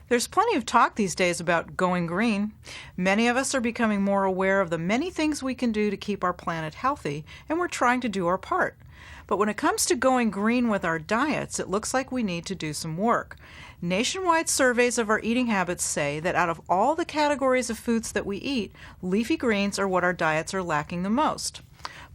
There's plenty of talk these days about going green. Many of us are becoming more aware of the many things we can do to keep our planet healthy, and we're trying to do our part. But when it comes to going green with our diets, it looks like we need to do some work. Nationwide surveys of our eating habits say that out of all the categories of foods that we eat, leafy greens are what our diets are lacking the most.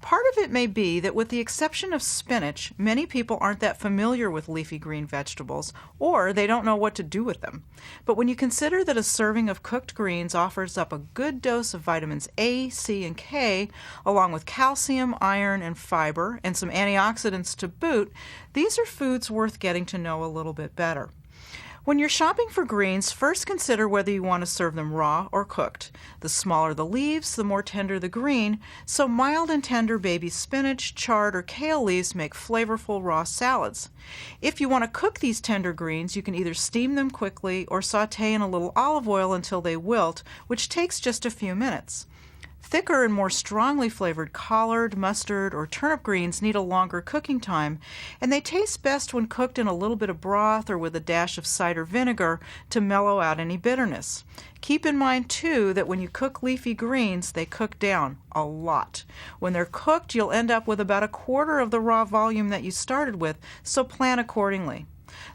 Part of it may be that with the exception of spinach, many people aren't that familiar with leafy green vegetables, or they don't know what to do with them. But when you consider that a serving of cooked greens offers up a good dose of vitamins A, C, and K, along with calcium, iron, and fiber, and some antioxidants to boot, these are foods worth getting to know a little bit better. When you're shopping for greens, first consider whether you want to serve them raw or cooked. The smaller the leaves, the more tender the green, so mild and tender baby spinach, chard, or kale leaves make flavorful raw salads. If you want to cook these tender greens, you can either steam them quickly or saute in a little olive oil until they wilt, which takes just a few minutes. Thicker and more strongly flavored collard, mustard, or turnip greens need a longer cooking time, and they taste best when cooked in a little bit of broth or with a dash of cider vinegar to mellow out any bitterness. Keep in mind, too, that when you cook leafy greens, they cook down a lot. When they're cooked, you'll end up with about a quarter of the raw volume that you started with, so plan accordingly.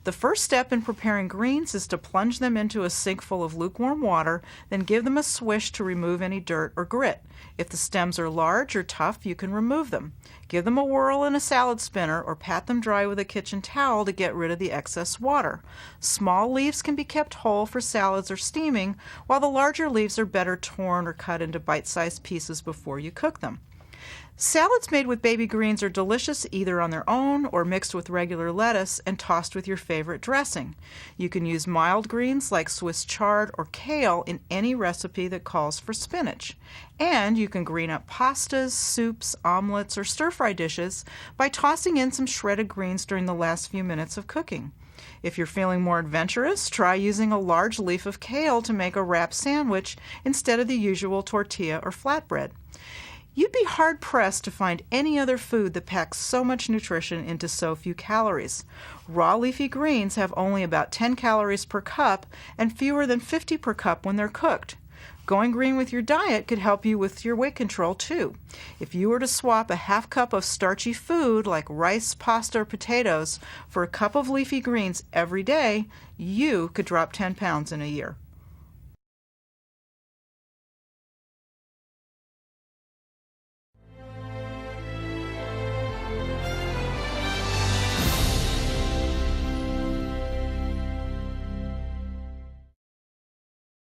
The first step in preparing greens is to plunge them into a sink full of lukewarm water, then give them a swish to remove any dirt or grit. If the stems are large or tough, you can remove them. Give them a whirl in a salad spinner or pat them dry with a kitchen towel to get rid of the excess water. Small leaves can be kept whole for salads or steaming, while the larger leaves are better torn or cut into bite-sized pieces before you cook them. Salads made with baby greens are delicious either on their own or mixed with regular lettuce and tossed with your favorite dressing. You can use mild greens like Swiss chard or kale in any recipe that calls for spinach. And you can green up pastas, soups, omelets, or stir-fry dishes by tossing in some shredded greens during the last few minutes of cooking. If you're feeling more adventurous, try using a large leaf of kale to make a wrap sandwich instead of the usual tortilla or flatbread. You'd be hard-pressed to find any other food that packs so much nutrition into so few calories. Raw leafy greens have only about 10 calories per cup and fewer than 50 per cup when they're cooked. Going green with your diet could help you with your weight control, too. If you were to swap a half cup of starchy food like rice, pasta, or potatoes for a cup of leafy greens every day, you could drop 10 pounds in a year.